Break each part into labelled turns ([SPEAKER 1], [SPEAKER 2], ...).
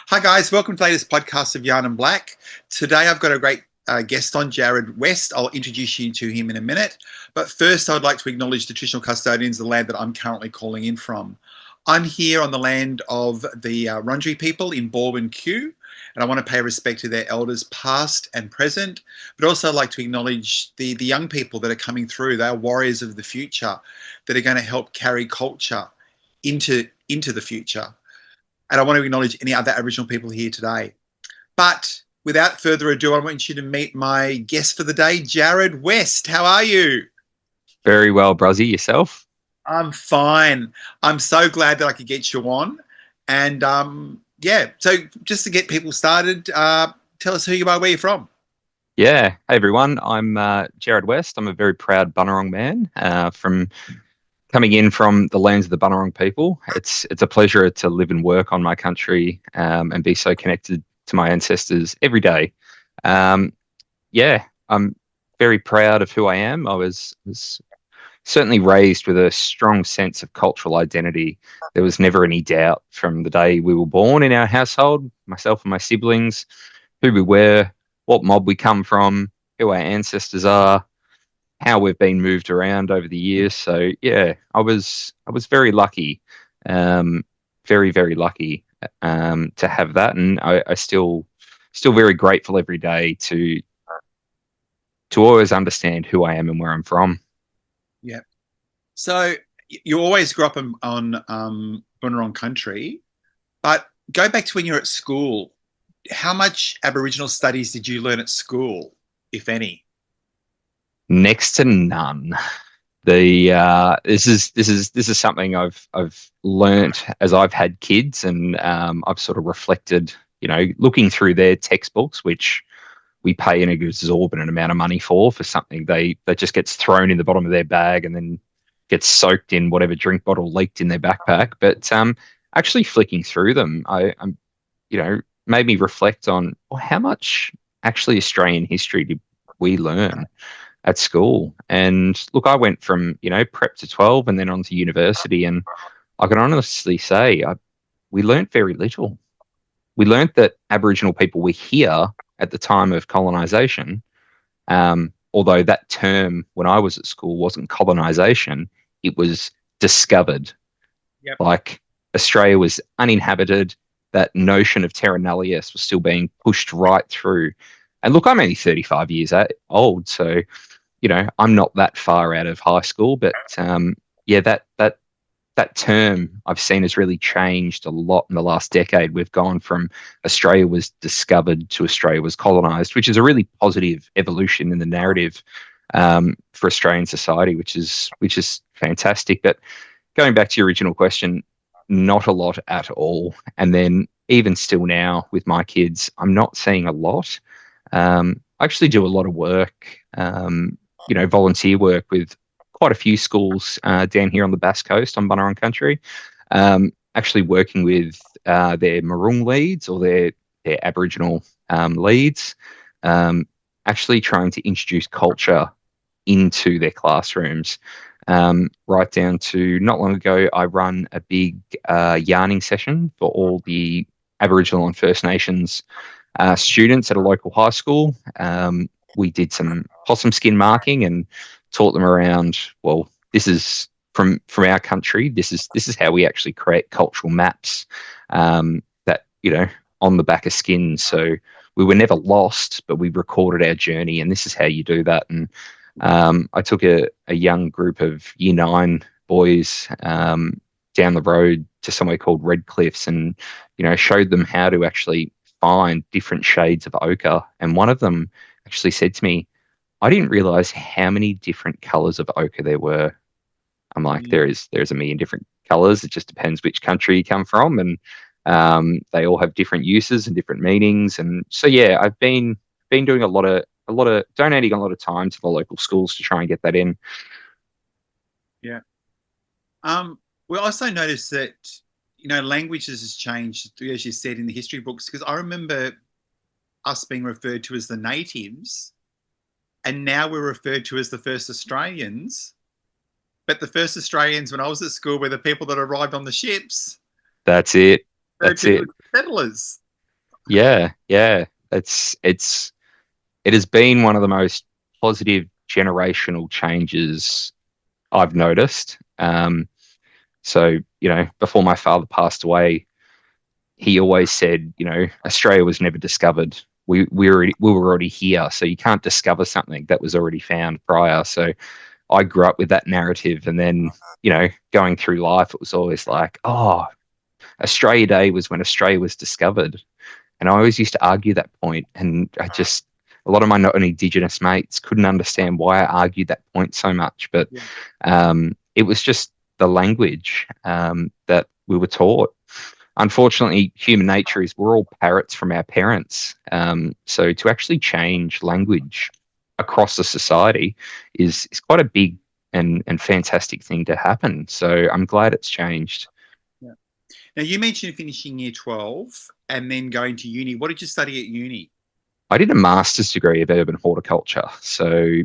[SPEAKER 1] Hi guys, welcome to the latest podcast of YarninBlak. Today I've got a great guest on, Jarrod West. I'll introduce you to him in a minute. But first I'd like to acknowledge the traditional custodians of the land that I'm currently calling in from. I'm here on the land of the Wurundjeri people in Bourbon Q, and I want to pay respect to their elders past and present, but also I'd like to acknowledge the young people that are coming through. They are warriors of the future that are going to help carry culture into the future. And I want to acknowledge any other Aboriginal people here today. But without further ado, I want you to meet my guest for the day, Jarrod West. How are you?
[SPEAKER 2] Very well, Bruzzy. Yourself?
[SPEAKER 1] I'm fine. I'm so glad that I could get you on. And yeah, so just to get people started, tell us who you are, where you're from.
[SPEAKER 2] Yeah. Hey, everyone. I'm Jarrod West. I'm a very proud Bunurong man from coming in from the lands of the Bunurong people. It's a pleasure to live and work on my country and be so connected to my ancestors every day. Yeah, I'm very proud of who I am. I was certainly raised with a strong sense of cultural identity. There was never any doubt from the day we were born in our household, myself and my siblings, who we were, what mob we come from, who our ancestors are, how we've been moved around over the years. So yeah, I was very lucky, very lucky to have that, and I still very grateful every day to always understand who I am and where I'm from.
[SPEAKER 1] Yeah. So you always grew up on Bunurong country, but go back to when you were at school. How much Aboriginal studies did you learn at school, if any?
[SPEAKER 2] Next to none. The this is something I've learnt as I've had kids, and I've sort of reflected, looking through their textbooks, which we pay an exorbitant amount of money for something that just gets thrown in the bottom of their bag and then gets soaked in whatever drink bottle leaked in their backpack. But actually flicking through them, I'm made me reflect on, well, how much actually Australian history did we learn at school. And look, I went from, prep to 12 and then on to university. And I can honestly say we learnt very little. We learnt that Aboriginal people were here at the time of colonization. Although that term, when I was at school, wasn't colonization, it was discovered.
[SPEAKER 1] Yep.
[SPEAKER 2] Like Australia was uninhabited. That notion of terra nullius was still being pushed right through. And look, I'm only 35 years old, so I'm not that far out of high school, but yeah, that term I've seen has really changed a lot in the last decade. We've gone from Australia was discovered to Australia was colonized, which is a really positive evolution in the narrative for Australian society, which is fantastic. But going back to your original question, not a lot at all. And then even still now with my kids, I'm not seeing a lot. I actually do a lot of work, volunteer work with quite a few schools down here on the Bass Coast on Bunurong country, actually working with their Morung leads or their Aboriginal leads, actually trying to introduce culture into their classrooms. Right down to not long ago, I run a big yarning session for all the Aboriginal and First Nations students at a local high school. We did some possum skin marking and taught them around, well, this is from our country. This is how we actually create cultural maps that, on the back of skins. So we were never lost, but we recorded our journey, and this is how you do that. And I took a young group of year 9 boys down the road to somewhere called Red Cliffs and, showed them how to actually find different shades of ochre. And one of them actually said to me, I didn't realize how many different colors of ochre there were. I'm like, there's a million different colors. It just depends which country you come from. And they all have different uses and different meanings. And so, yeah, I've been doing a lot of donating a lot of time to the local schools to try and get that in.
[SPEAKER 1] Yeah. We also noticed that, languages has changed, as you said, in the history books, because I remember us being referred to as the natives, and now we're referred to as the first Australians. But the first Australians, when I was at school, were the people that arrived on the ships.
[SPEAKER 2] That's it. That's it.
[SPEAKER 1] Settlers.
[SPEAKER 2] Yeah, yeah. It has been one of the most positive generational changes I've noticed. So, before my father passed away, he always said, Australia was never discovered. We were already here, so you can't discover something that was already found prior. So I grew up with that narrative, and then going through life, it was always like, oh, Australia Day was when Australia was discovered, and I always used to argue that point, and a lot of my not only Indigenous mates couldn't understand why I argued that point so much, but
[SPEAKER 1] Yeah.
[SPEAKER 2] it was just the language that we were taught. Unfortunately, human nature is we're all parrots from our parents. So to actually change language across the society is quite a big and fantastic thing to happen. So I'm glad it's changed.
[SPEAKER 1] Yeah. Now, you mentioned finishing year 12 and then going to uni. What did you study at uni?
[SPEAKER 2] I did a master's degree of urban horticulture. So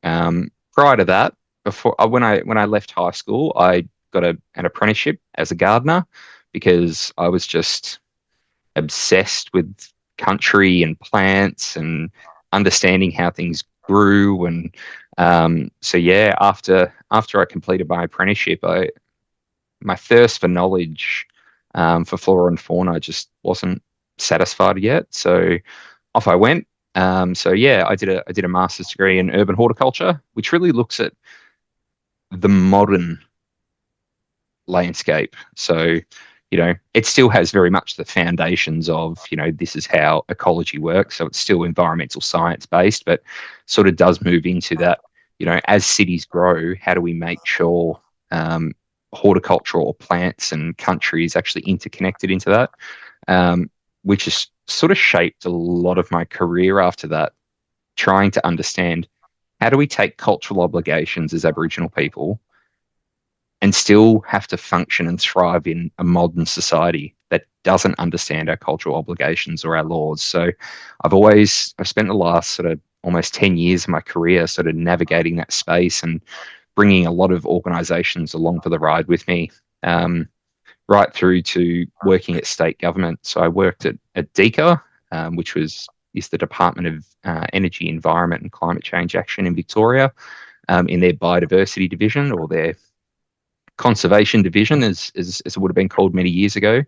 [SPEAKER 2] prior to that, before when I left high school, I got an apprenticeship as a gardener because I was just obsessed with country and plants and understanding how things grew. And so yeah, after I completed my apprenticeship, my thirst for knowledge for flora and fauna just wasn't satisfied yet. So off I went. So yeah, I did a master's degree in urban horticulture, which really looks at the modern landscape. So, it still has very much the foundations of, this is how ecology works. So it's still environmental science based, but sort of does move into that, as cities grow, how do we make sure horticultural plants and country is actually interconnected into that, which has sort of shaped a lot of my career after that, trying to understand how do we take cultural obligations as Aboriginal people and still have to function and thrive in a modern society that doesn't understand our cultural obligations or our laws. So I've spent the last sort of almost 10 years of my career sort of navigating that space and bringing a lot of organizations along for the ride with me, right through to working at state government. So I worked at DECA, which is the Department of Energy, Environment and Climate Change Action in Victoria, in their biodiversity division, or their conservation division, as it would have been called many years ago,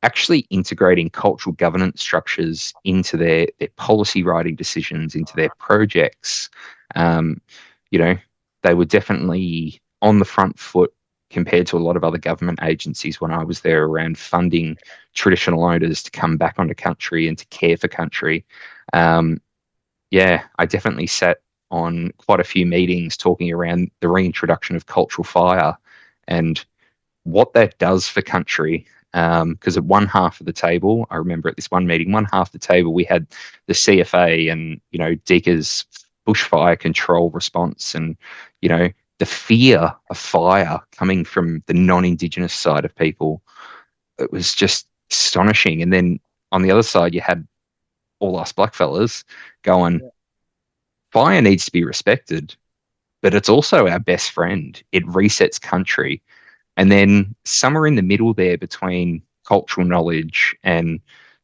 [SPEAKER 2] actually integrating cultural governance structures into their policy writing decisions, into their projects. They were definitely on the front foot compared to a lot of other government agencies when I was there, around funding traditional owners to come back onto country and to care for country. Yeah, I definitely sat on quite a few meetings talking around the reintroduction of cultural fire and what that does for country. Because at one half of the table, I remember at this one meeting, one half of the table, we had the CFA and, DECA's bushfire control response, and, the fear of fire coming from the non-Indigenous side of people. It was just astonishing. And then on the other side, you had all us blackfellas going, fire needs to be respected, but it's also our best friend. It resets country. And then somewhere in the middle there between cultural knowledge and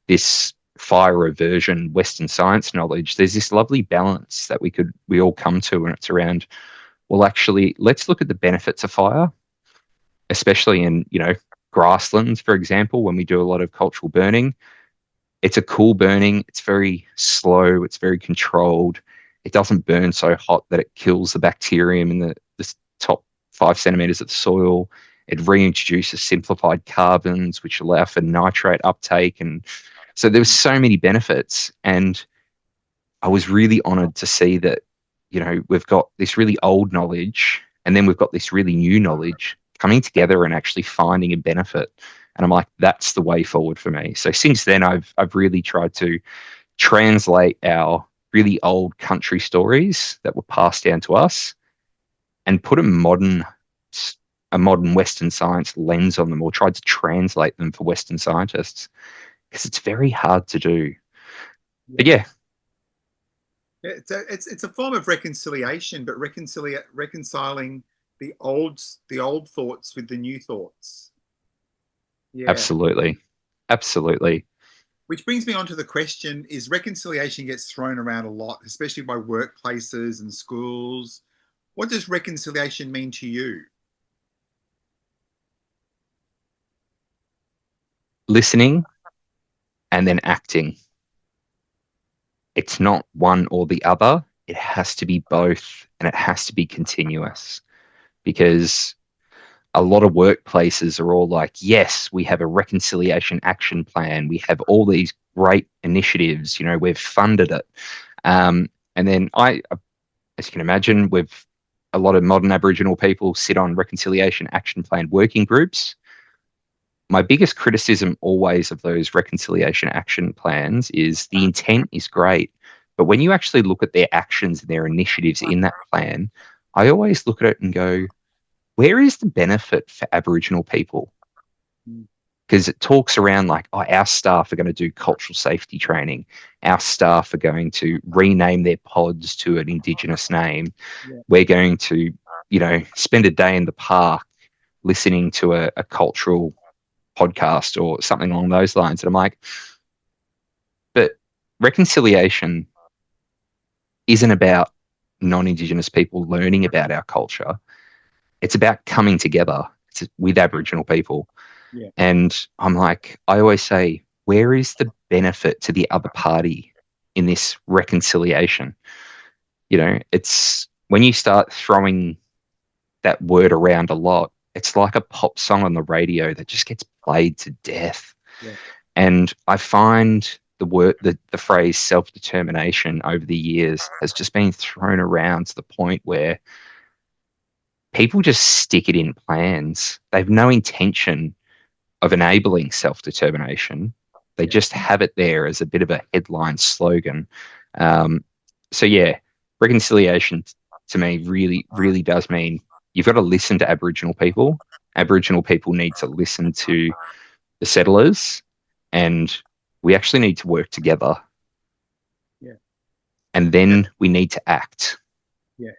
[SPEAKER 2] this fire aversion Western science knowledge, there's this lovely balance that we all come to, and it's around, well, actually, let's look at the benefits of fire, especially in, grasslands, for example, when we do a lot of cultural burning. It's a cool burning. It's very slow. It's very controlled. It doesn't burn so hot that it kills the bacterium in the top 5 centimeters of the soil. It reintroduces simplified carbons, which allow for nitrate uptake. And so there were so many benefits. And I was really honored to see that, we've got this really old knowledge and then we've got this really new knowledge coming together and actually finding a benefit. And I'm like, that's the way forward for me. So since then, I've really tried to translate our really old country stories that were passed down to us and put a modern Western science lens on them, or tried to translate them for Western scientists, because it's very hard to do. But yeah.
[SPEAKER 1] It's a form of reconciliation, but reconciling the old thoughts with the new thoughts. Yeah.
[SPEAKER 2] Absolutely. Absolutely.
[SPEAKER 1] Which brings me on to the question, is reconciliation gets thrown around a lot, especially by workplaces and schools. What does reconciliation mean to you?
[SPEAKER 2] Listening and then acting. It's not one or the other. It has to be both, and it has to be continuous, because a lot of workplaces are all like, yes, we have a reconciliation action plan. We have all these great initiatives. We've funded it. And then as you can imagine, with a lot of modern Aboriginal people sit on reconciliation action plan working groups. My biggest criticism always of those reconciliation action plans is the intent is great, but when you actually look at their actions and their initiatives in that plan, I always look at it and go, where is the benefit for Aboriginal people? Because it talks around like, oh, our staff are going to do cultural safety training. Our staff are going to rename their pods to an Indigenous name.
[SPEAKER 1] Yeah.
[SPEAKER 2] We're going to, spend a day in the park listening to a cultural podcast or something along those lines. And I'm like, but reconciliation isn't about non-Indigenous people learning about our culture. It's about coming together with Aboriginal people.
[SPEAKER 1] Yeah.
[SPEAKER 2] And I'm like, I always say, where is the benefit to the other party in this reconciliation? It's when you start throwing that word around a lot, it's like a pop song on the radio that just gets played to death.
[SPEAKER 1] Yeah.
[SPEAKER 2] And I find the phrase self-determination over the years has just been thrown around to the point where people just stick it in plans. They have no intention of enabling self-determination. They just have it there as a bit of a headline slogan. So yeah, reconciliation to me really, really does mean you've got to listen to Aboriginal people. Aboriginal people need to listen to the settlers, and we actually need to work together.
[SPEAKER 1] Yeah.
[SPEAKER 2] And then we need to act.
[SPEAKER 1] Yeah.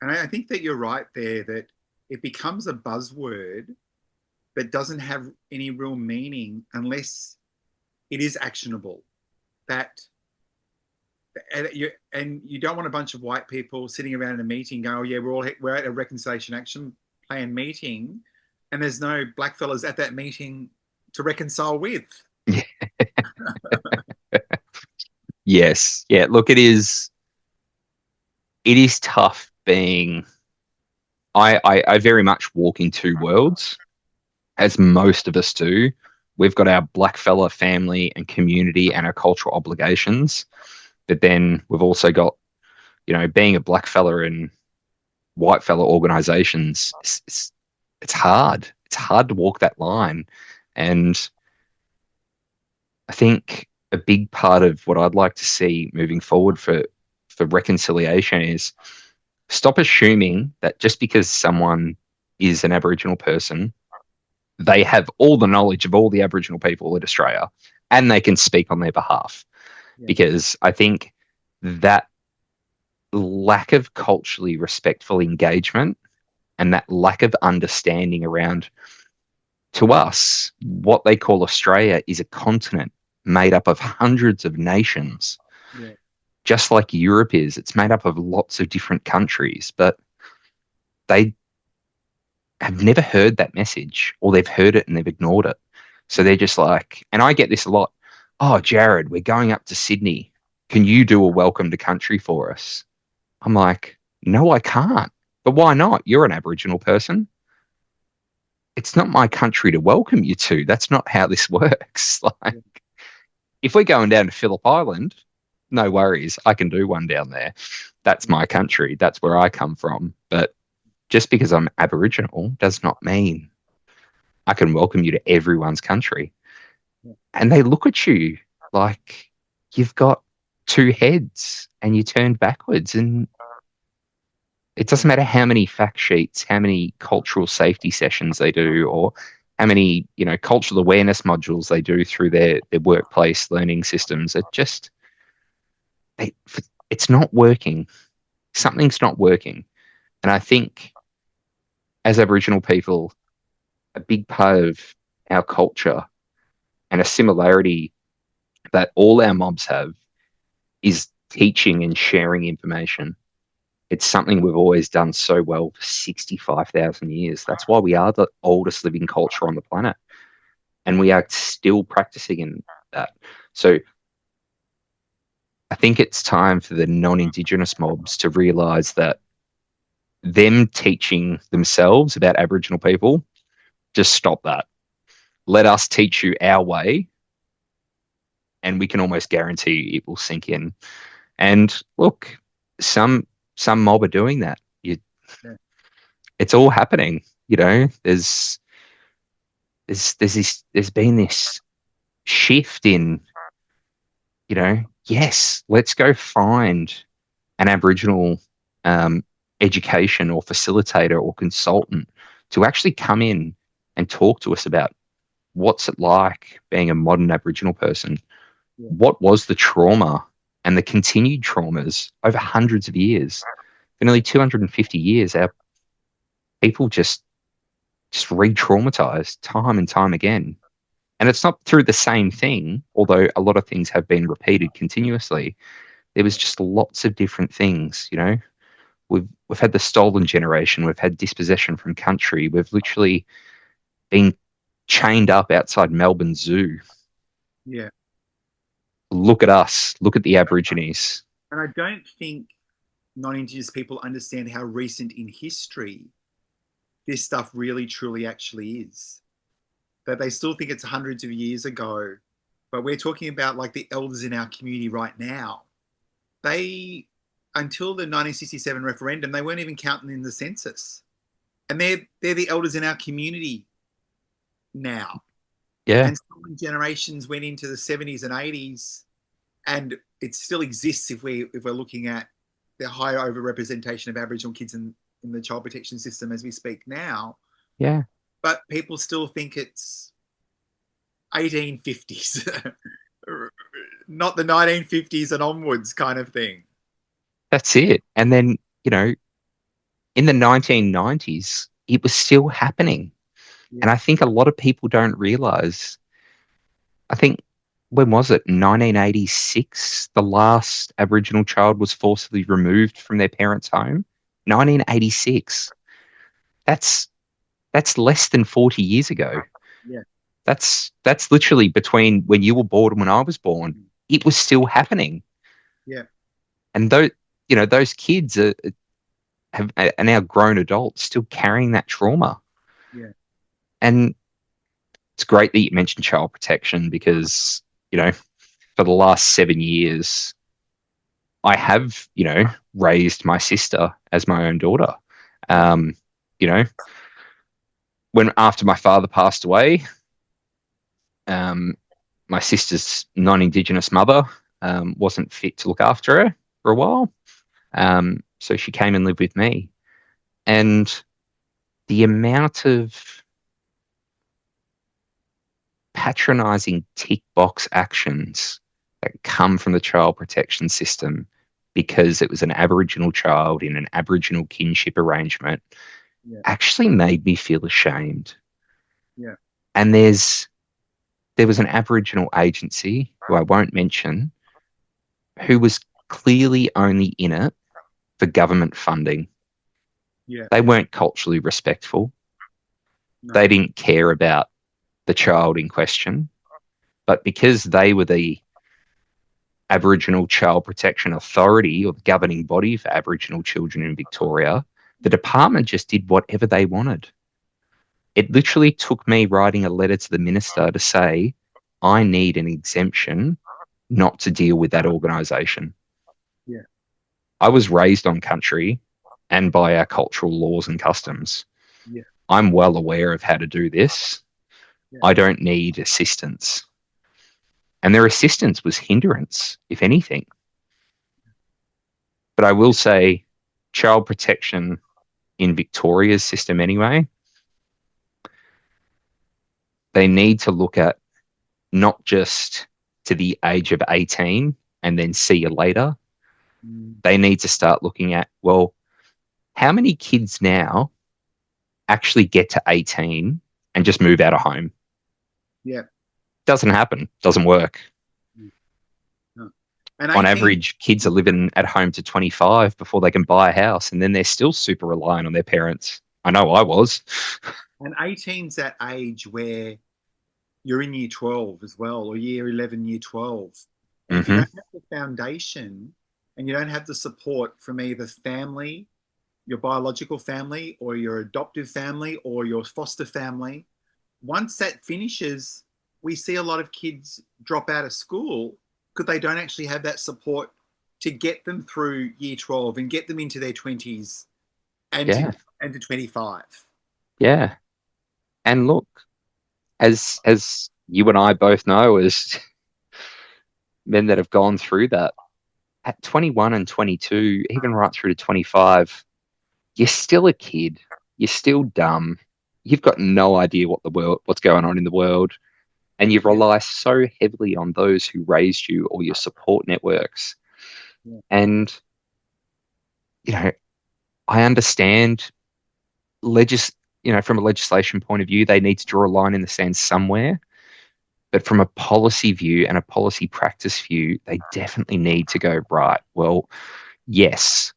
[SPEAKER 1] And I think that you're right there, that it becomes a buzzword that doesn't have any real meaning unless it is actionable. And you don't want a bunch of white people sitting around in a meeting going, oh yeah, we're at a reconciliation action plan meeting, and there's no black fellas at that meeting to reconcile with.
[SPEAKER 2] Yes. Yeah. Look, it is tough being. I very much walk in two worlds, as most of us do. We've got our blackfella family and community and our cultural obligations, but then we've also got, being a blackfella in whitefella organizations. It's hard. It's hard to walk that line. And I think a big part of what I'd like to see moving forward for reconciliation is stop assuming that just because someone is an Aboriginal person, they have all the knowledge of all the Aboriginal people in Australia and they can speak on their behalf. Yeah. Because I think that lack of culturally respectful engagement and that lack of understanding around, to us, what they call Australia is a continent made up of hundreds of nations. Yeah. Just like Europe is, it's made up of lots of different countries, but they have never heard that message, or they've heard it and they've ignored it. So they're just like, and I get this a lot. Oh, Jarrod, we're going up to Sydney. Can you do a welcome to country for us? I'm like, no, I can't. But why not? You're an Aboriginal person. It's not my country to welcome you to. That's not how this works. Like, if we're going down to Phillip Island, no worries. I can do one down there. That's my country. That's where I come from. But just because I'm Aboriginal does not mean I can welcome you to everyone's country. And they look at you like you've got two heads and you turned backwards. And it doesn't matter how many fact sheets, how many cultural safety sessions they do, or how many, cultural awareness modules they do through their workplace learning systems. It's not working. Something's not working. And I think as Aboriginal people, a big part of our culture and a similarity that all our mobs have is teaching and sharing information. It's something we've always done so well for 65,000 years. That's why we are the oldest living culture on the planet. And we are still practicing in that. So I think it's time for the non-Indigenous mobs to realize that them teaching themselves about Aboriginal people, just stop that. Let us teach you our way, and we can almost guarantee it will sink in. And look, some mob are doing that. It's all happening. There's been this shift in, yes, let's go find an Aboriginal education or facilitator or consultant to actually come in and talk to us about what's it like being a modern Aboriginal person.
[SPEAKER 1] Yeah.
[SPEAKER 2] What was the trauma and the continued traumas over hundreds of years? For nearly 250 years, our people just re-traumatized time and time again. And it's not through the same thing, although a lot of things have been repeated continuously. There was just lots of different things, We've had the stolen generation, we've had dispossession from country, we've literally been chained up outside Melbourne Zoo.
[SPEAKER 1] Yeah.
[SPEAKER 2] Look at us, look at the Aborigines.
[SPEAKER 1] And I don't think non-Indigenous people understand how recent in history this stuff really, truly actually is. That they still think it's hundreds of years ago, but we're talking about like the elders in our community right now. They, until the 1967 referendum, they weren't even counting in the census. And they're the elders in our community now.
[SPEAKER 2] Yeah.
[SPEAKER 1] And some generations went into the 70s and 80s, and it still exists if we're looking at the higher overrepresentation of Aboriginal kids in the child protection system as we speak now.
[SPEAKER 2] Yeah.
[SPEAKER 1] But people still think it's 1850s, not the 1950s and onwards kind of thing.
[SPEAKER 2] That's it. And then, in the 1990s, it was still happening. Yeah. And I think a lot of people don't realize, I think, when was it? 1986, the last Aboriginal child was forcibly removed from their parents' home. 1986. That's less than 40 years ago.
[SPEAKER 1] Yeah.
[SPEAKER 2] That's literally between when you were born and when I was born. It was still happening.
[SPEAKER 1] Yeah.
[SPEAKER 2] And those kids are now grown adults still carrying that trauma.
[SPEAKER 1] Yeah.
[SPEAKER 2] And it's great that you mentioned child protection because, for the last 7 years, I have, raised my sister as my own daughter. When after my father passed away, my sister's non-Indigenous mother wasn't fit to look after her for a while. So she came and lived with me. And the amount of patronizing tick box actions that come from the child protection system because it was an Aboriginal child in an Aboriginal kinship arrangement actually made me feel ashamed.
[SPEAKER 1] Yeah.
[SPEAKER 2] And there was an Aboriginal agency, who I won't mention, who was clearly only in it for government funding.
[SPEAKER 1] Yeah.
[SPEAKER 2] They weren't culturally respectful.
[SPEAKER 1] No.
[SPEAKER 2] They didn't care about the child in question. But because they were the Aboriginal Child Protection Authority, or the governing body for Aboriginal children in Victoria, the department just did whatever they wanted. It literally took me writing a letter to the minister to say, I need an exemption not to deal with that organisation.
[SPEAKER 1] Yeah.
[SPEAKER 2] I was raised on country and by our cultural laws and customs.
[SPEAKER 1] Yeah.
[SPEAKER 2] I'm well aware of how to do this. Yeah. I don't need assistance. And their assistance was hindrance, if anything. But I will say, child protection in Victoria's system anyway, they need to look at not just to the age of 18 and then see you later. They need to start looking at, well, how many kids now actually get to 18 and just move out of home?
[SPEAKER 1] Yeah.
[SPEAKER 2] Doesn't happen. Doesn't work.
[SPEAKER 1] And
[SPEAKER 2] On
[SPEAKER 1] 18,
[SPEAKER 2] average, kids are living at home to 25 before they can buy a house, and then they're still super reliant on their parents. I know I was.
[SPEAKER 1] and 18's that age where you're in year 12 as well, or year 11, year 12. And if you
[SPEAKER 2] Hmm.
[SPEAKER 1] don't have the foundation and you don't have the support from either family, your biological family, or your adoptive family, or your foster family, once that finishes, we see a lot of kids drop out of school because they don't actually have that support to get them through year 12 and get them into their 20s and
[SPEAKER 2] Yeah,
[SPEAKER 1] to 25.
[SPEAKER 2] yeah. And look, as you and I both know, as men that have gone through that, at 21 and 22, even right through to 25, you're still a kid. You're still dumb. You've got no idea what's going on in the world, and you
[SPEAKER 1] Yeah,
[SPEAKER 2] rely so heavily on those who raised you or your support networks.
[SPEAKER 1] yeah,
[SPEAKER 2] And you know, I understand from a legislation point of view, they need to draw a line in the sand somewhere. But from a policy view and a policy practice view, they definitely need to go, right, well, yes,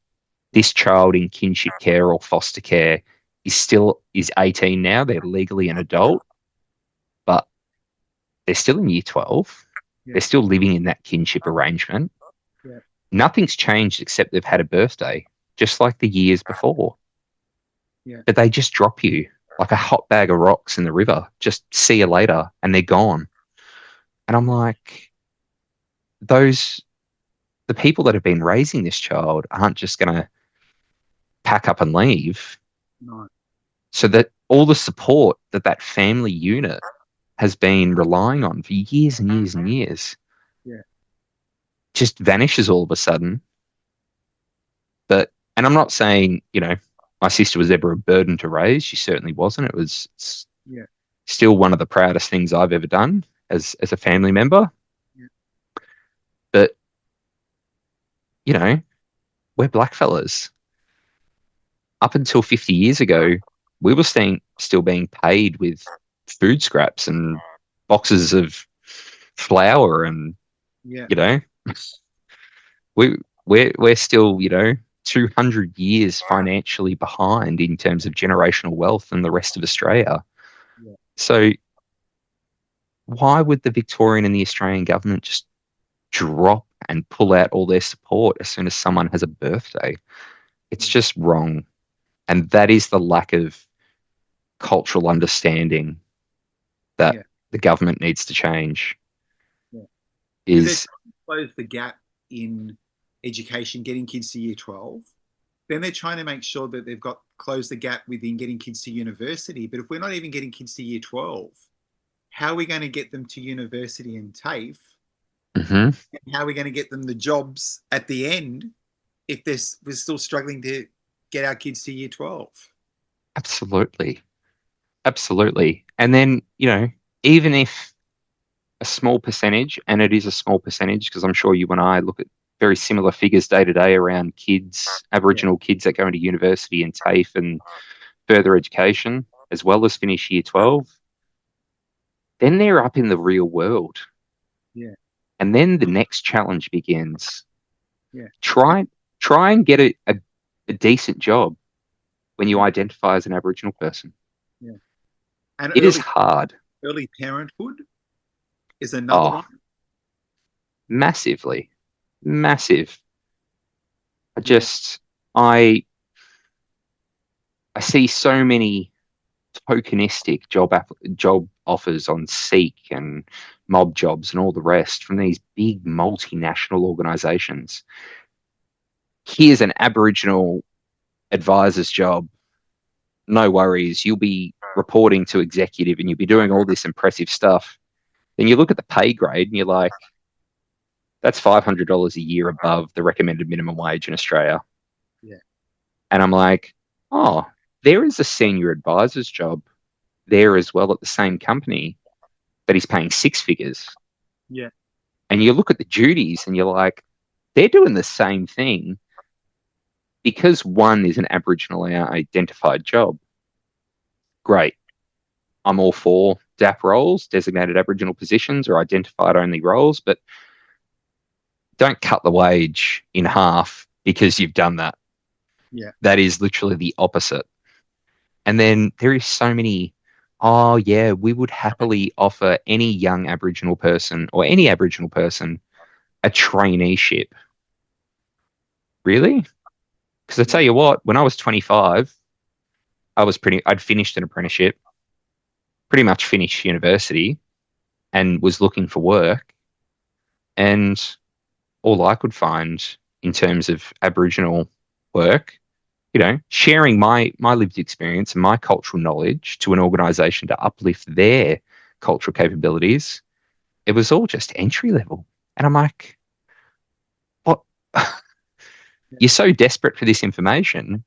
[SPEAKER 2] this child in kinship care or foster care is 18 now. They're legally an adult, but they're still in year 12.
[SPEAKER 1] yeah,
[SPEAKER 2] They're still living in that kinship arrangement.
[SPEAKER 1] yeah,
[SPEAKER 2] Nothing's changed except they've had a birthday, just like the years before.
[SPEAKER 1] yeah,
[SPEAKER 2] But they just drop you like a hot bag of rocks in the river. Just see you later, and they're gone. And I'm like, those the people that have been raising this child aren't just going to pack up and leave.
[SPEAKER 1] no,
[SPEAKER 2] So that all the support that that family unit has been relying on for years and years and years
[SPEAKER 1] yeah,
[SPEAKER 2] just vanishes all of a sudden. And I'm not saying, my sister was ever a burden to raise. She certainly wasn't. It was
[SPEAKER 1] yeah,
[SPEAKER 2] still one of the proudest things I've ever done as a family member.
[SPEAKER 1] yeah,
[SPEAKER 2] But, you know, we're blackfellas. Up until 50 years ago, we were still being paid with food scraps and boxes of flour, and
[SPEAKER 1] yeah,
[SPEAKER 2] you know we we're still 200 years financially behind in terms of generational wealth than the rest of Australia.
[SPEAKER 1] yeah,
[SPEAKER 2] So why would the Victorian and the Australian government just drop and pull out all their support as soon as someone has a birthday? It's just wrong. And that is the lack of cultural understanding that
[SPEAKER 1] yeah,
[SPEAKER 2] the government needs to change.
[SPEAKER 1] yeah. Because they're
[SPEAKER 2] Is
[SPEAKER 1] trying to close the gap in education, getting kids to year 12. Then they're trying to make sure that they've got closed the gap within getting kids to university. But if we're not even getting kids to year 12, how are we going to get them to university and TAFE?
[SPEAKER 2] Mhm.
[SPEAKER 1] And how are we going to get them the jobs at the end if we're still struggling to get our kids to year 12?
[SPEAKER 2] Absolutely. Absolutely. And then, even if a small percentage, and it is a small percentage, because I'm sure you and I look at very similar figures day to day around kids,
[SPEAKER 1] Yeah,
[SPEAKER 2] Aboriginal kids that go into university and TAFE and further education, as well as finish year 12, then they're up in the real world.
[SPEAKER 1] yeah,
[SPEAKER 2] And then the next challenge begins.
[SPEAKER 1] yeah,
[SPEAKER 2] Try try and get a decent job when you
[SPEAKER 1] yeah,
[SPEAKER 2] identify as an Aboriginal person.
[SPEAKER 1] yeah. And
[SPEAKER 2] It is hard.
[SPEAKER 1] early parenthood is another
[SPEAKER 2] Oh,
[SPEAKER 1] one.
[SPEAKER 2] massively. Massive. I
[SPEAKER 1] Yeah,
[SPEAKER 2] just I I see so many tokenistic job offers on Seek and Mob Jobs and all the rest from these big multinational organizations. Here's an Aboriginal advisor's job. No worries. You'll be reporting to executive and you'll be doing all this impressive stuff. Then you look at the pay grade and you're like, that's $500 a year above the recommended minimum wage in Australia.
[SPEAKER 1] yeah,
[SPEAKER 2] And I'm like, oh, there is a senior advisor's job there as well at the same company that is paying six figures.
[SPEAKER 1] yeah,
[SPEAKER 2] And you look at the duties and you're like, they're doing the same thing because one is an Aboriginal identified job. Great. I'm all for DAP roles, designated Aboriginal positions or identified only roles, but don't cut the wage in half because you've done that.
[SPEAKER 1] Yeah.
[SPEAKER 2] That is literally the opposite. And then there is so many, oh yeah, we would happily offer any young Aboriginal person or any Aboriginal person a traineeship. Really? Because I tell you what, when I was 25, I'd finished an apprenticeship, pretty much finished university, and was looking for work. And all I could find in terms of Aboriginal work, sharing my lived experience and my cultural knowledge to an organisation to uplift their cultural capabilities, it was all just entry level. And I'm like, what? You're so desperate for this information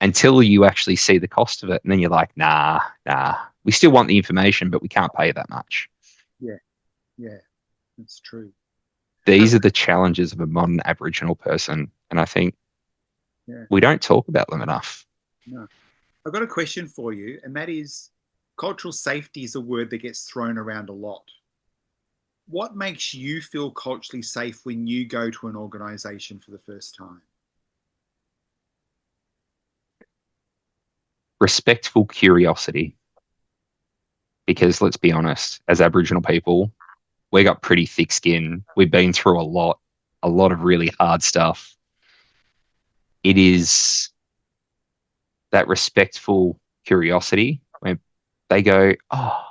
[SPEAKER 2] until you actually see the cost of it. And then you're like, nah, we still want the information, but we can't pay that much.
[SPEAKER 1] Yeah, that's true.
[SPEAKER 2] These are the challenges of a modern Aboriginal person. And I think we don't talk about them enough.
[SPEAKER 1] No. I've got a question for you, and that is, cultural safety is a word that gets thrown around a lot. What makes you feel culturally safe when you go to an organisation for the first time?
[SPEAKER 2] Respectful curiosity. Because let's be honest, as Aboriginal people, we got pretty thick skin. We've been through a lot of really hard stuff. It is that respectful curiosity where they go, oh,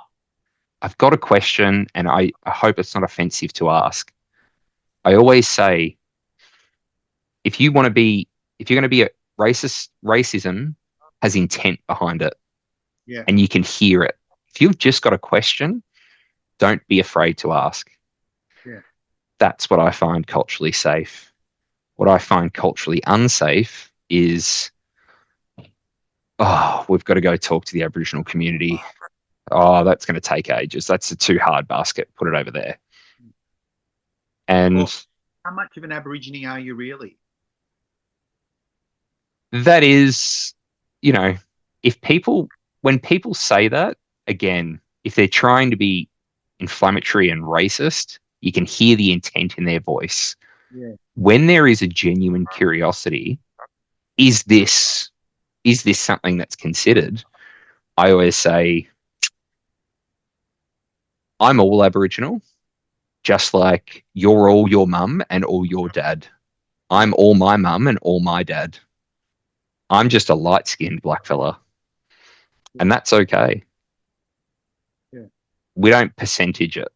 [SPEAKER 2] I've got a question and I hope it's not offensive to ask. I always say, if you're going to be a racist, racism has intent behind it.
[SPEAKER 1] Yeah.
[SPEAKER 2] And you can hear it. If you've just got a question, don't be afraid to ask.
[SPEAKER 1] Yeah.
[SPEAKER 2] That's what I find culturally safe. What I find culturally unsafe is, oh, we've got to go talk to the Aboriginal community. Oh, that's going to take ages. That's a too hard basket. Put it over there. And
[SPEAKER 1] well, how much of an Aborigine are you really?
[SPEAKER 2] That is, when people say that, again, if they're trying to be inflammatory and racist, you can hear the intent in their voice.
[SPEAKER 1] Yeah.
[SPEAKER 2] When there is a genuine curiosity, is this something that's considered? I always say, I'm all Aboriginal, just like you're all your mum and all your dad. I'm all my mum and all my dad. I'm just a light-skinned black fella. And that's okay.
[SPEAKER 1] Yeah.
[SPEAKER 2] We don't percentage it.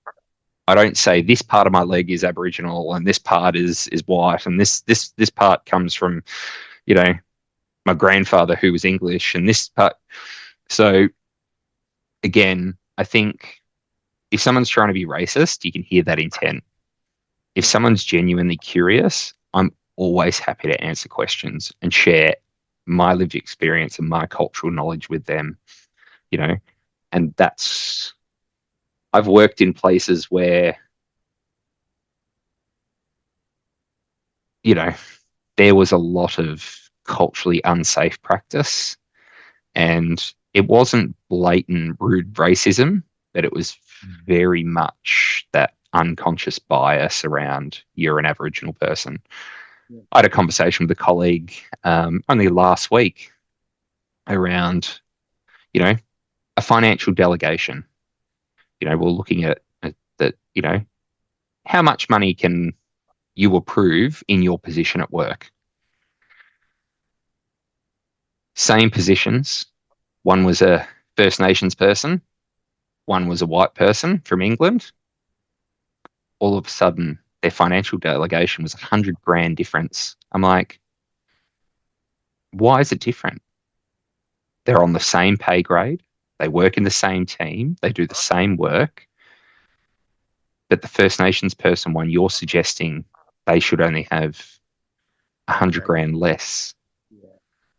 [SPEAKER 2] I don't say this part of my leg is Aboriginal and this part is white and this part comes from, my grandfather who was English and this part. So again, I think if someone's trying to be racist, you can hear that intent. If someone's genuinely curious, I'm always happy to answer questions and share my lived experience and my cultural knowledge with them, and I've worked in places where, there was a lot of culturally unsafe practice, and it wasn't blatant rude racism, but it was very much that unconscious bias around you're an Aboriginal person. Yeah. I had a conversation with a colleague only last week around, a financial delegation. We're looking at that, how much money can you approve in your position at work? Same positions. One was a First Nations person. One was a white person from England. All of a sudden, their financial delegation was $100,000 difference. I'm like, why is it different? They're on the same pay grade. They work in the same team. They do the same work. But the First Nations person one, you're suggesting they should only have $100,000 less. Yeah.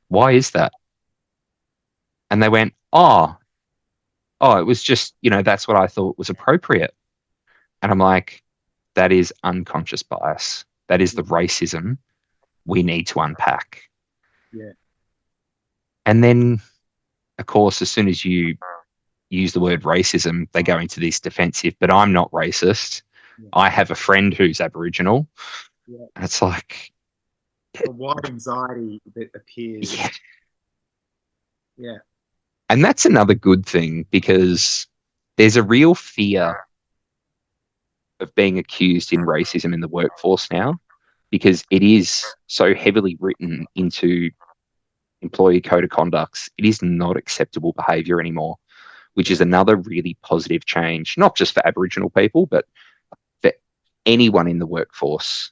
[SPEAKER 2] Why is that? And they went, oh, it was just, that's what I thought was appropriate. And I'm like, that is unconscious bias. That is the racism we need to unpack.
[SPEAKER 1] Yeah.
[SPEAKER 2] And then, of course, as soon as you use the word racism, they go into this defensive, but I'm not racist. Yeah. I have a friend who's Aboriginal.
[SPEAKER 1] Yeah.
[SPEAKER 2] And it's like,
[SPEAKER 1] The wide anxiety that appears.
[SPEAKER 2] yeah.
[SPEAKER 1] Yeah.
[SPEAKER 2] And that's another good thing, because there's a real fear of being accused in racism in the workforce now, because it is so heavily written into employee code of conducts. It is not acceptable behavior anymore, which is another really positive change, not just for Aboriginal people, but for anyone in the workforce.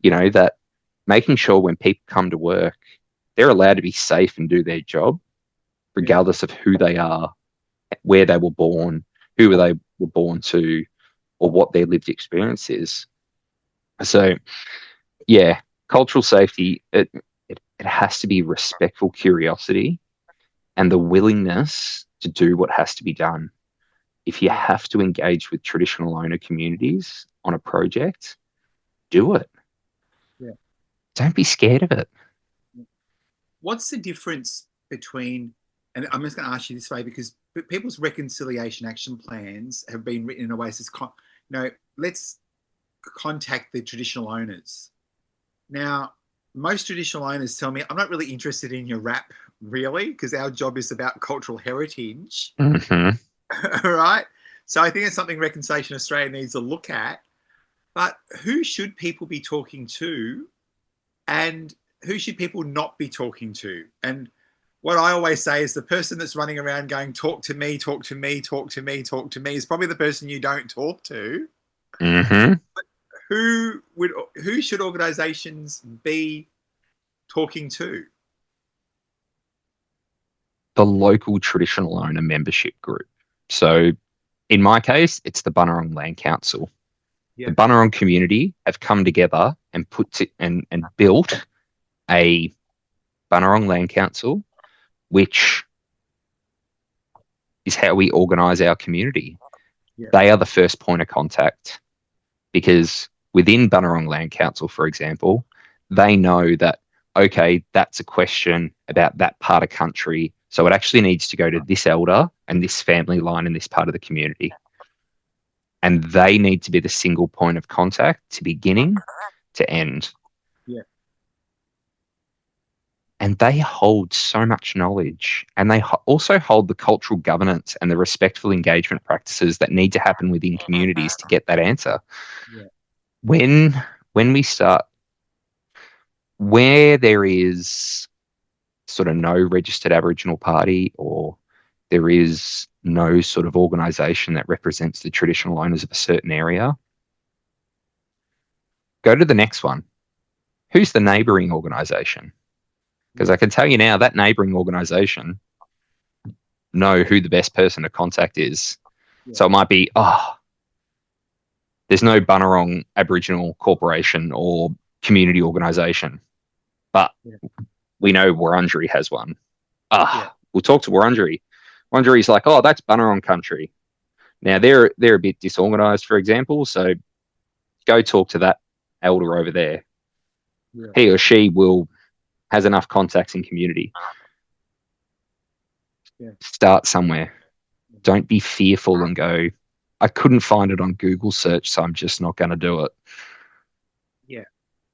[SPEAKER 2] That making sure when people come to work, they're allowed to be safe and do their job, regardless of who they are, where they were born, who they were born to, or what their lived experience is. So, yeah, cultural safety, it has to be respectful curiosity and the willingness to do what has to be done. If you have to engage with traditional owner communities on a project, do it.
[SPEAKER 1] Yeah.
[SPEAKER 2] Don't be scared of it.
[SPEAKER 1] What's the difference between, and I'm just going to ask you this way, because people's reconciliation action plans have been written in a way that says, let's contact the traditional owners. Now, most traditional owners tell me, I'm not really interested in your rap, really, because our job is about cultural heritage.
[SPEAKER 2] Mm-hmm.
[SPEAKER 1] Right? So I think it's something Reconciliation Australia needs to look at. But who should people be talking to, and who should people not be talking to? And what I always say is the person that's running around going, talk to me, talk to me, talk to me, talk to me, is probably the person you don't talk to.
[SPEAKER 2] Mm-hmm.
[SPEAKER 1] But who should organizations be talking to?
[SPEAKER 2] The local traditional owner membership group. So in my case, it's the Bunurong Land Council.
[SPEAKER 1] Yeah.
[SPEAKER 2] The Bunurong community have come together and and built a Bunurong Land Council, which is how we organise our community.
[SPEAKER 1] Yeah.
[SPEAKER 2] They are the first point of contact, because within Bunurong Land Council, for example, they know that, okay, that's a question about that part of country, so it actually needs to go to this elder and this family line in this part of the community. And they need to be the single point of contact to beginning to end.
[SPEAKER 1] Yeah.
[SPEAKER 2] And they hold so much knowledge, and they also hold the cultural governance and the respectful engagement practices that need to happen within communities to get that answer.
[SPEAKER 1] Yeah.
[SPEAKER 2] When we start, where there is sort of no registered Aboriginal party, or there is no sort of organisation that represents the traditional owners of a certain area, go to the next one. Who's the neighbouring organisation? Because I can tell you now, that neighbouring organisation know who the best person to contact is. Yeah. So it might be, there's no Bunurong Aboriginal Corporation or community organisation, but we know Wurundjeri has one. We'll talk to Wurundjeri. Wurundjeri's like, that's Bunurong country. Now they're a bit disorganised, for example, so go talk to that elder over there. Yeah. He or she has enough contacts in community. Yeah. Start somewhere. Don't be fearful and go, I couldn't find it on Google search, so I'm just not going to do it.
[SPEAKER 1] Yeah.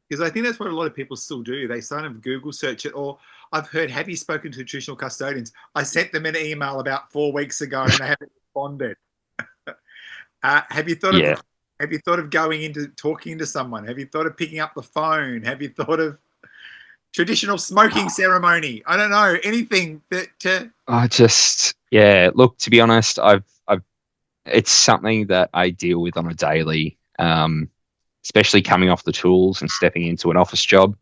[SPEAKER 1] Because I think that's what a lot of people still do. They sign up Google search it, or I've heard, have you spoken to traditional custodians? I sent them an email about 4 weeks ago and they haven't responded. Have you thought of going into talking to someone? Have you thought of picking up the phone? Have you thought of traditional smoking ceremony? I don't know, anything that.
[SPEAKER 2] Look, to be honest, it's something that I deal with on a daily, especially coming off the tools and stepping into an office job.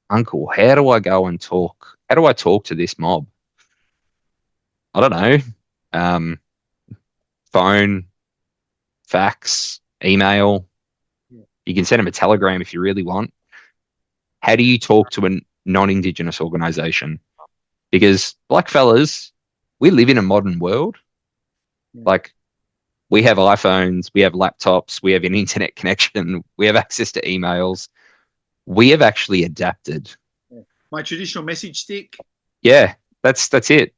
[SPEAKER 2] Uncle, how do I go and talk? How do I talk to this mob? I don't know. Phone, fax, email. Yeah. You can send them a telegram if you really want. How do you talk to a non-Indigenous organisation? Because blackfellas, we live in a modern world. Yeah. Like, we have iPhones, we have laptops, we have an internet connection, we have access to emails. We have actually adapted.
[SPEAKER 1] Yeah. My traditional message stick.
[SPEAKER 2] Yeah, that's it.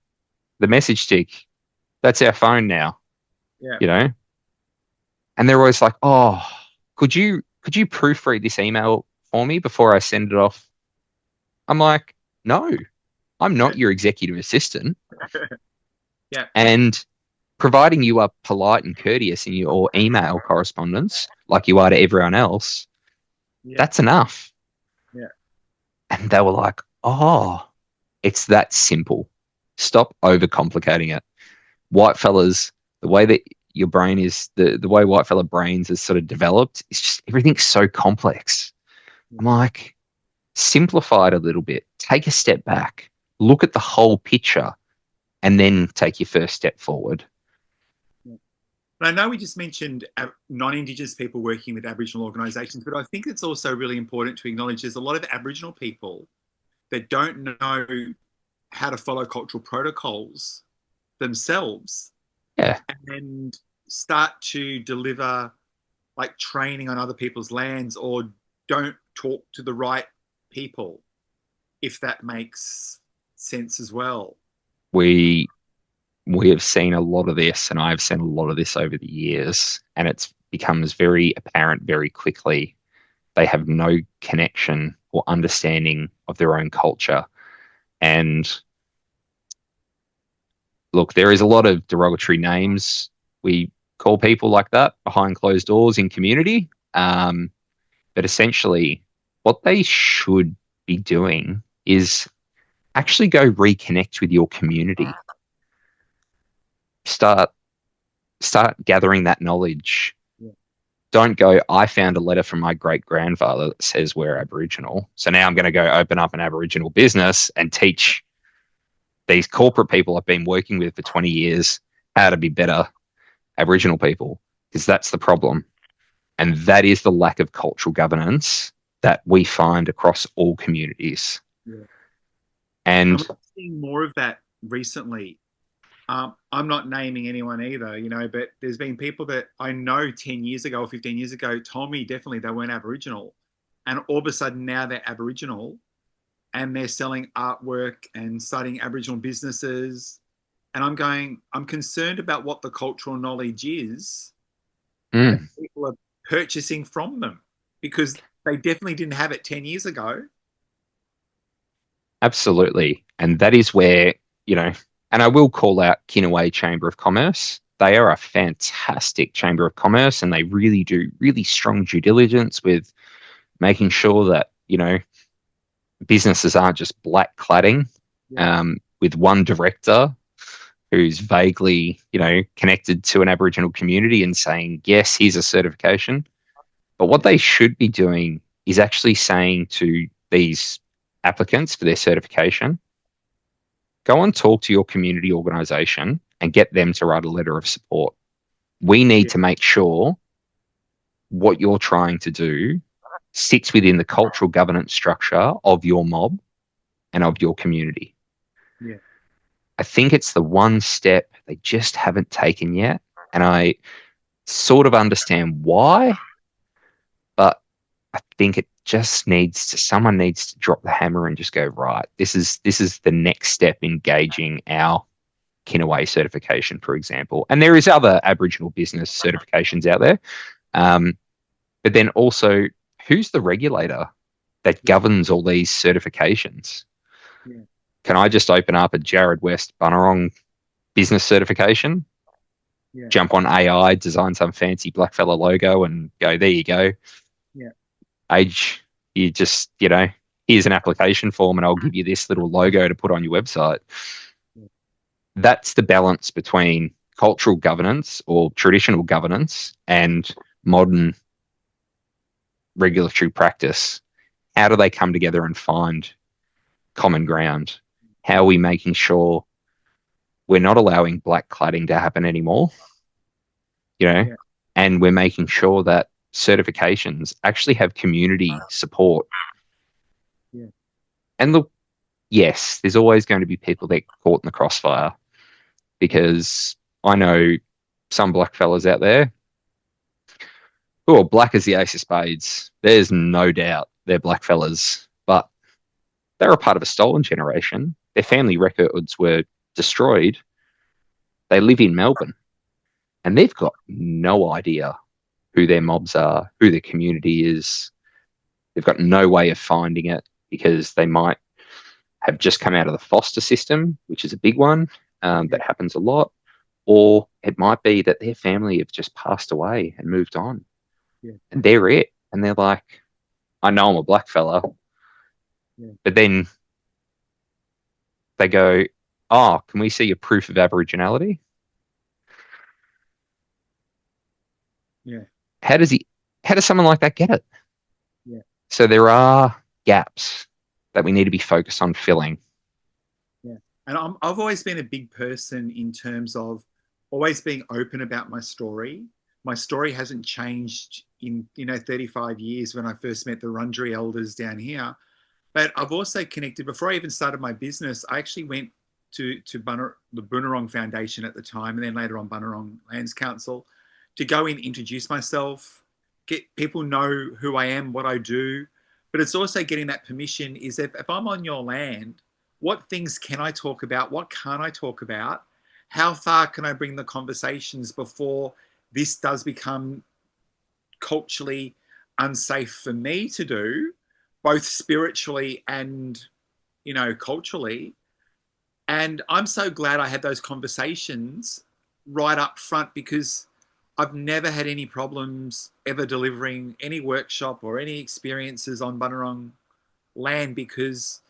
[SPEAKER 2] The message stick. That's our phone now. Yeah. And they're always like, could you could you proofread this email for me before I send it off? I'm like, no, I'm not your executive assistant.
[SPEAKER 1] Yeah.
[SPEAKER 2] And providing you are polite and courteous in your email correspondence, like you are to everyone else,
[SPEAKER 1] Yeah.
[SPEAKER 2] that's enough.
[SPEAKER 1] Yeah.
[SPEAKER 2] And they were like, oh, it's that simple. Stop overcomplicating it. White fellas, the way that your brain is, the way white fella brains is sort of developed, it's just everything's so complex. I'm like, simplify it a little bit, take a step back, look at the whole picture, and then take your first step forward.
[SPEAKER 1] But I know we just mentioned non-Indigenous people working with Aboriginal organisations, but I think it's also really important to acknowledge there's a lot of Aboriginal people that don't know how to follow cultural protocols themselves.
[SPEAKER 2] Yeah.
[SPEAKER 1] And start to deliver like training on other people's lands, or don't talk to the right people, if that makes sense as well.
[SPEAKER 2] We have seen a lot of this, and I've seen a lot of this over the years, and it becomes very apparent very quickly. They have no connection or understanding of their own culture. And look, there is a lot of derogatory names we call people like that behind closed doors in community. But essentially, what they should be doing is actually go reconnect with your community. Start gathering that knowledge.
[SPEAKER 1] Yeah.
[SPEAKER 2] Don't go, I found a letter from my great grandfather that says we're Aboriginal, so now I'm going to go open up an Aboriginal business and teach these corporate people I've been working with for 20 years how to be better Aboriginal people, because that's the problem. And that is the lack of cultural governance that we find across all communities.
[SPEAKER 1] Yeah.
[SPEAKER 2] And
[SPEAKER 1] I'm seeing more of that recently. I'm not naming anyone either, but there's been people that I know 10 years ago or 15 years ago told me definitely they weren't Aboriginal. And all of a sudden now they're Aboriginal and they're selling artwork and starting Aboriginal businesses. And I'm concerned about what the cultural knowledge is that people are purchasing from them, because they definitely didn't have it 10 years ago.
[SPEAKER 2] Absolutely. And that is where, and I will call out Kinaway Chamber of Commerce. They are a fantastic Chamber of Commerce, and they really do really strong due diligence with making sure that, businesses aren't just black cladding with one director who's vaguely, connected to an Aboriginal community and saying, yes, here's a certification. But what they should be doing is actually saying to these applicants for their certification, go and talk to your community organisation and get them to write a letter of support. We need to make sure what you're trying to do sits within the cultural governance structure of your mob and of your community.
[SPEAKER 1] Yeah.
[SPEAKER 2] I think it's the one step they just haven't taken yet. And I sort of understand why, but I think it just someone needs to drop the hammer and just go, right, this is the next step in gauging our Kinaway certification, for example. And there is other Aboriginal business certifications out there. But then also, who's the regulator that governs all these certifications?
[SPEAKER 1] Yeah.
[SPEAKER 2] Can I just open up a Jarrod West Bunurong business certification, jump on AI, design some fancy blackfella logo and go, there you go.
[SPEAKER 1] Yeah.
[SPEAKER 2] Age, you just, here's an application form and I'll give you this little logo to put on your website.
[SPEAKER 1] Yeah.
[SPEAKER 2] That's the balance between cultural governance or traditional governance and modern regulatory practice. How do they come together and find common ground? How are we making sure we're not allowing black cladding to happen anymore? And we're making sure that certifications actually have community support.
[SPEAKER 1] Yeah.
[SPEAKER 2] And look, yes, there's always going to be people that get caught in the crossfire, because I know some black fellas out there who are black as the ace of spades. There's no doubt they're black fellas, but they're a part of a stolen generation. Their family records were destroyed. They live in Melbourne and they've got no idea who their mobs are, who their community is. They've got no way of finding it because they might have just come out of the foster system, which is a big one. That happens a lot. Or it might be that their family have just passed away and moved on.
[SPEAKER 1] Yeah.
[SPEAKER 2] And they're it. And they're like, I know I'm a black fella.
[SPEAKER 1] Yeah.
[SPEAKER 2] But then they go, oh, can we see your proof of Aboriginality?
[SPEAKER 1] Yeah.
[SPEAKER 2] How does someone like that get it?
[SPEAKER 1] Yeah.
[SPEAKER 2] So there are gaps that we need to be focused on filling.
[SPEAKER 1] Yeah. And I've always been a big person in terms of always being open about my story. My story hasn't changed in 35 years when I first met the Wurundjeri elders down here. But I've also connected, before I even started my business, I actually went to the Bunurong Foundation at the time, and then later on Bunurong Lands Council, to go in, introduce myself, get people know who I am, what I do. But it's also getting that permission is if I'm on your land, what things can I talk about? What can't I talk about? How far can I bring the conversations before this does become culturally unsafe for me to do, both spiritually and, culturally? And I'm so glad I had those conversations right up front, because I've never had any problems ever delivering any workshop or any experiences on Bunurong land, because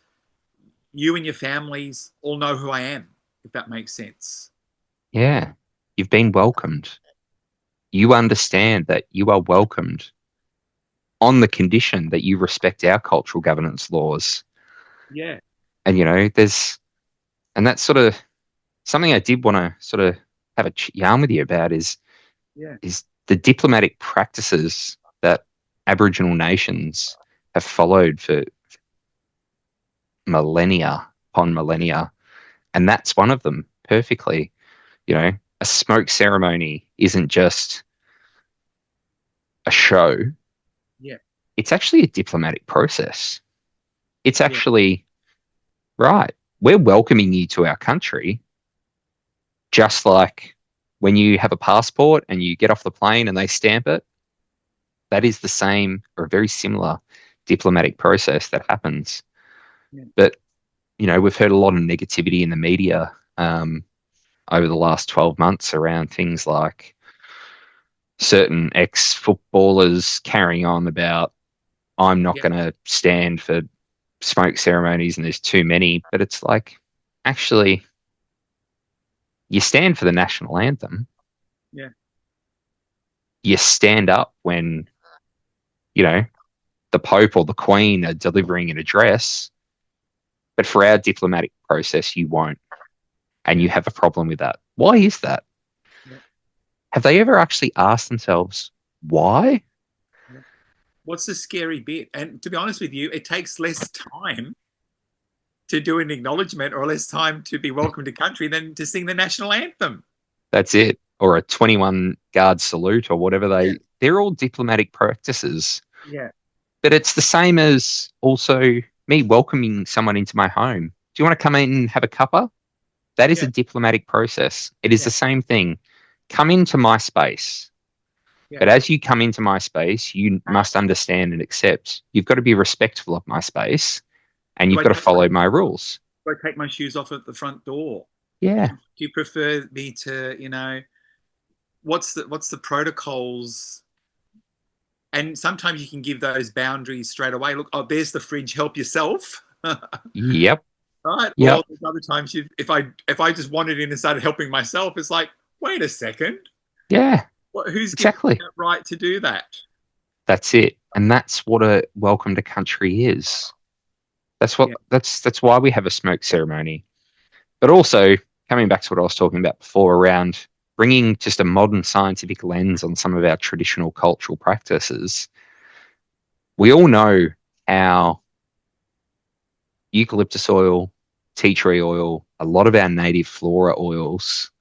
[SPEAKER 1] you and your families all know who I am, if that makes sense.
[SPEAKER 2] Yeah. You've been welcomed. You understand that you are welcomed on the condition that you respect our cultural governance laws.
[SPEAKER 1] Yeah.
[SPEAKER 2] And, and that's sort of something I did want to sort of have a yarn with you about is the diplomatic practices that Aboriginal nations have followed for millennia upon millennia. And that's one of them perfectly. A smoke ceremony isn't just a show.
[SPEAKER 1] Yeah.
[SPEAKER 2] It's actually a diplomatic process. It's actually, right, we're welcoming you to our country, just like when you have a passport and you get off the plane and they stamp it. That is the same or a very similar diplomatic process that happens.
[SPEAKER 1] Yeah.
[SPEAKER 2] But, we've heard a lot of negativity in the media over the last 12 months around things like certain ex-footballers carrying on about, I'm not going to stand for smoke ceremonies and there's too many. But it's like, actually, you stand for the national anthem.
[SPEAKER 1] Yeah.
[SPEAKER 2] You stand up when, the Pope or the Queen are delivering an address. But for our diplomatic process, you won't. And you have a problem with that. Why is that?
[SPEAKER 1] Yeah.
[SPEAKER 2] Have they ever actually asked themselves why?
[SPEAKER 1] Yeah. What's the scary bit? And to be honest with you, it takes less time to do an acknowledgement or less time to be welcome to country than to sing the national anthem.
[SPEAKER 2] That's it. Or a 21 guard salute or whatever they're all diplomatic practices.
[SPEAKER 1] Yeah.
[SPEAKER 2] But it's the same as also me welcoming someone into my home. Do you want to come in and have a cuppa? That is a diplomatic process. It is the same thing. Come into my space.
[SPEAKER 1] Yeah.
[SPEAKER 2] But as you come into my space, you must understand and accept. You've got to be respectful of my space and you've got to follow my rules.
[SPEAKER 1] Do I take my shoes off at the front door?
[SPEAKER 2] Yeah.
[SPEAKER 1] Do you prefer me to, what's the protocols? And sometimes you can give those boundaries straight away. Look, oh, there's the fridge, help yourself.
[SPEAKER 2] Yep.
[SPEAKER 1] Right.
[SPEAKER 2] Yep.
[SPEAKER 1] Or there's other times if I just wandered in and started helping myself, it's like, wait a second.
[SPEAKER 2] Yeah.
[SPEAKER 1] Who's
[SPEAKER 2] exactly
[SPEAKER 1] giving that right to do that?
[SPEAKER 2] That's it. And that's what a welcome to country is. That's why we have a smoke ceremony. But also, coming back to what I was talking about before around bringing just a modern scientific lens on some of our traditional cultural practices, we all know how eucalyptus oil, tea tree oil, a lot of our native flora oils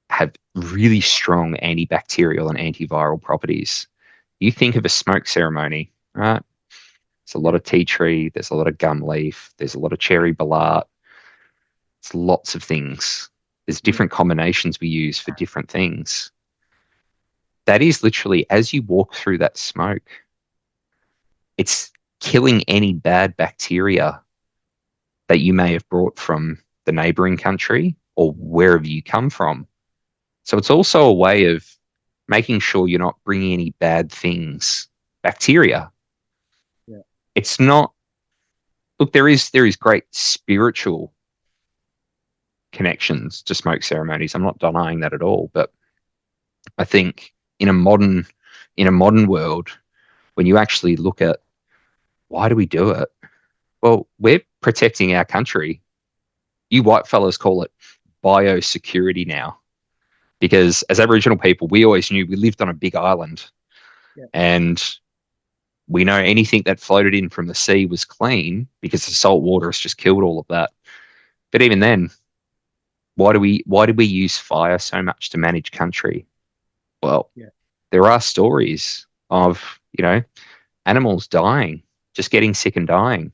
[SPEAKER 2] have really strong antibacterial and antiviral properties. You think of a smoke ceremony, right? There's a lot of tea tree, there's a lot of gum leaf, there's a lot of cherry balat. It's lots of things. There's different combinations we use for different things. that is literally, as you walk through that smoke, it's killing any bad bacteria that you may have brought from the neighboring country or wherever you come from. So it's also a way of making sure you're not bringing any bad things, bacteria.
[SPEAKER 1] Yeah.
[SPEAKER 2] It's not, look, there is great spiritual connections to smoke ceremonies. I'm not denying that at all, but I think in a modern world, when you actually look at why do we do it? Well, we're protecting our country. You white fellas call it biosecurity now, because as Aboriginal people, we always knew we lived on a big island, and we know anything that floated in from the sea was clean because the salt water has just killed all of that. But even then, why do we use fire so much to manage country? Well, there are stories of, animals dying, just getting sick and dying.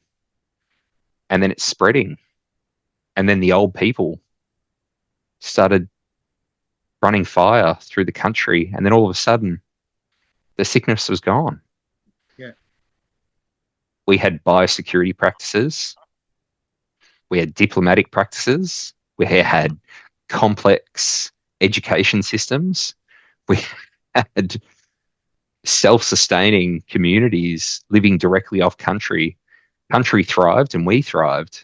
[SPEAKER 2] And then it's spreading. And then the old people started running fire through the country. And then all of a sudden, the sickness was gone.
[SPEAKER 1] Yeah.
[SPEAKER 2] We had biosecurity practices. We had diplomatic practices. We had complex education systems. We had self-sustaining communities living directly off country. Country thrived and we thrived.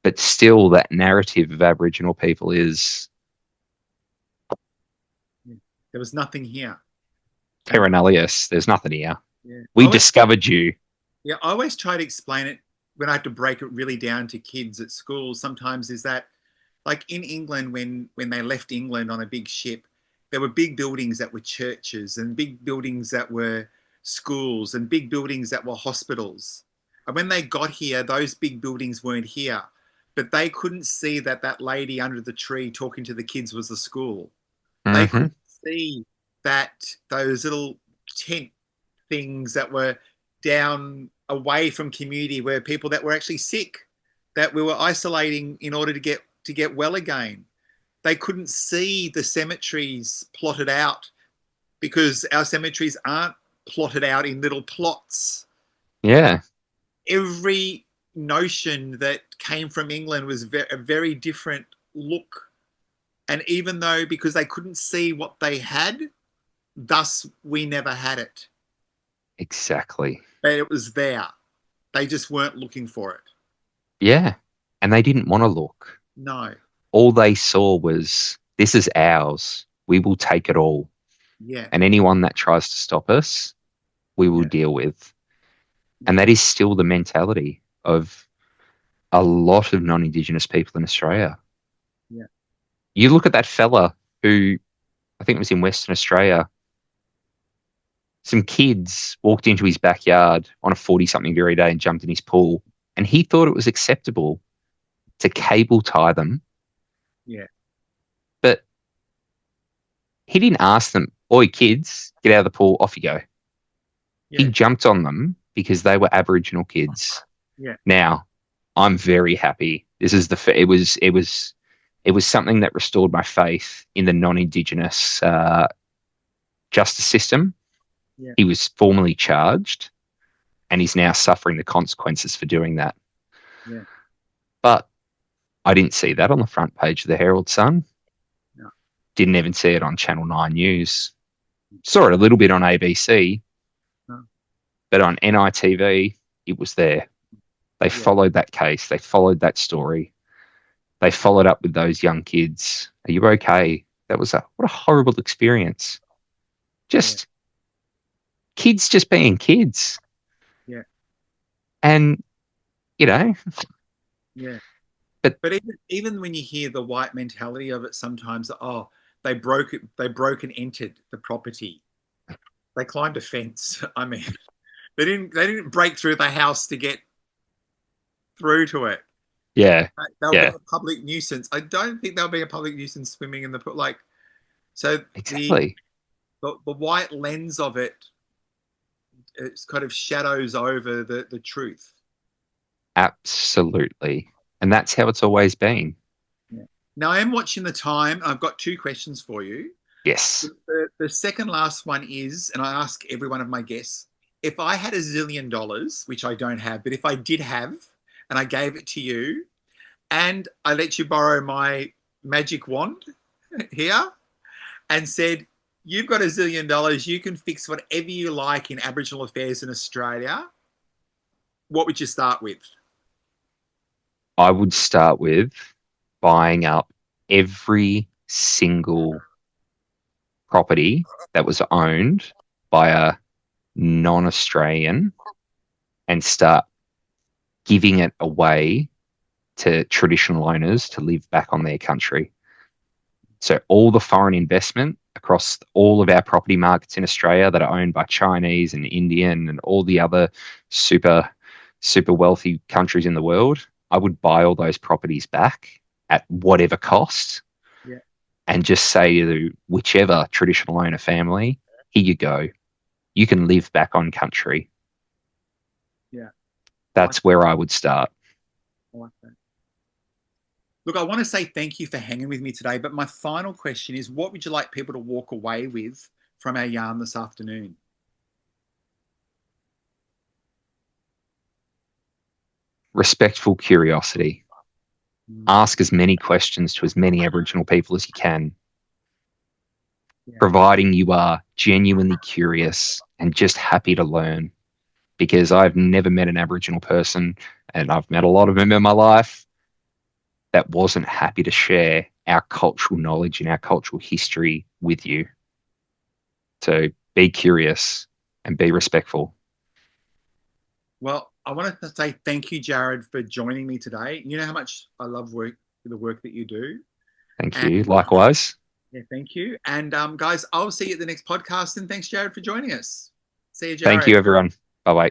[SPEAKER 2] But still, that narrative of Aboriginal people is
[SPEAKER 1] there was nothing here.
[SPEAKER 2] Terra nullius. There's nothing here.
[SPEAKER 1] Yeah.
[SPEAKER 2] We discovered you.
[SPEAKER 1] Yeah, I always try to explain it when I have to break it really down to kids at school. Sometimes is that, like in England, when they left England on a big ship, there were big buildings that were churches and big buildings that were schools and big buildings that were hospitals. And when they got here, those big buildings weren't here, but they couldn't see that that lady under the tree talking to the kids was the school.
[SPEAKER 2] Mm-hmm.
[SPEAKER 1] They couldn't see that those little tent things that were down away from community were people that were actually sick, that we were isolating in order to get well again. They couldn't see the cemeteries plotted out because our cemeteries aren't plotted out in little plots.
[SPEAKER 2] Yeah.
[SPEAKER 1] Every notion that came from England was a very different look. And even though, because they couldn't see what they had, thus we never had it.
[SPEAKER 2] Exactly.
[SPEAKER 1] But it was there. They just weren't looking for it.
[SPEAKER 2] Yeah. And they didn't want to look.
[SPEAKER 1] No.
[SPEAKER 2] All they saw was, this is ours. We will take it all.
[SPEAKER 1] Yeah.
[SPEAKER 2] And anyone that tries to stop us, we will deal with. And that is still the mentality of a lot of non-Indigenous people in Australia.
[SPEAKER 1] Yeah.
[SPEAKER 2] You look at that fella who, I think it was in Western Australia, some kids walked into his backyard on a 40-something degree day and jumped in his pool. And he thought it was acceptable to cable tie them.
[SPEAKER 1] Yeah.
[SPEAKER 2] But he didn't ask them, oi, kids, get out of the pool, off you go. Yeah. He jumped on them because they were Aboriginal kids.
[SPEAKER 1] Yeah.
[SPEAKER 2] Now, I'm very happy. This is it was something that restored my faith in the non-Indigenous justice system. Yeah. He was formally charged, and he's now suffering the consequences for doing that.
[SPEAKER 1] Yeah.
[SPEAKER 2] But I didn't see that on the front page of the Herald Sun.
[SPEAKER 1] No.
[SPEAKER 2] Didn't even see it on Channel 9 News. Saw it a little bit on ABC.
[SPEAKER 1] No.
[SPEAKER 2] But on NITV, it was there. They followed that case. They followed that story. They followed up with those young kids. Are you okay? That was what a horrible experience. Just kids just being kids.
[SPEAKER 1] Yeah.
[SPEAKER 2] And,
[SPEAKER 1] Yeah.
[SPEAKER 2] But
[SPEAKER 1] even when you hear the white mentality of it sometimes, they broke and entered the property. They climbed a fence. I mean, they didn't break through the house to get through to it.
[SPEAKER 2] Yeah.
[SPEAKER 1] They'll be a public nuisance. I don't think they'll be a public nuisance swimming in the pool. So
[SPEAKER 2] exactly.
[SPEAKER 1] The white lens of it kind of shadows over the truth.
[SPEAKER 2] Absolutely. And that's how it's always been.
[SPEAKER 1] Yeah. Now I am watching the time. I've got 2 questions for you.
[SPEAKER 2] Yes.
[SPEAKER 1] The second last one is, and I ask every one of my guests, if I had $1 zillion, which I don't have, but if I did have, and I gave it to you, and I let you borrow my magic wand here and said, you've got $1 zillion, you can fix whatever you like in Aboriginal affairs in Australia, what would you start with?
[SPEAKER 2] I would start with buying up every single property that was owned by a non-Australian and start giving it away to traditional owners to live back on their country. So all the foreign investment across all of our property markets in Australia that are owned by Chinese and Indian and all the other super wealthy countries in the world, I would buy all those properties back at whatever cost.
[SPEAKER 1] Yeah.
[SPEAKER 2] And just say to whichever traditional owner family, here you go. You can live back on country.
[SPEAKER 1] Yeah.
[SPEAKER 2] That's where I would start.
[SPEAKER 1] I like that. Look, I want to say thank you for hanging with me today, but my final question is, what would you like people to walk away with from our yarn this afternoon?
[SPEAKER 2] Respectful curiosity. Ask as many questions to as many Aboriginal people as you can, providing you are genuinely curious and just happy to learn. Because I've never met an Aboriginal person, and I've met a lot of them in my life, that wasn't happy to share our cultural knowledge and our cultural history with you. So be curious and be respectful.
[SPEAKER 1] Well, I want to say thank you, Jarrod, for joining me today. You know how much I love the work that you do.
[SPEAKER 2] Thank you. Likewise.
[SPEAKER 1] Yeah, thank you. And guys, I'll see you at the next podcast. And thanks, Jarrod, for joining us. See you, Jarrod.
[SPEAKER 2] Thank you, everyone. Bye-bye.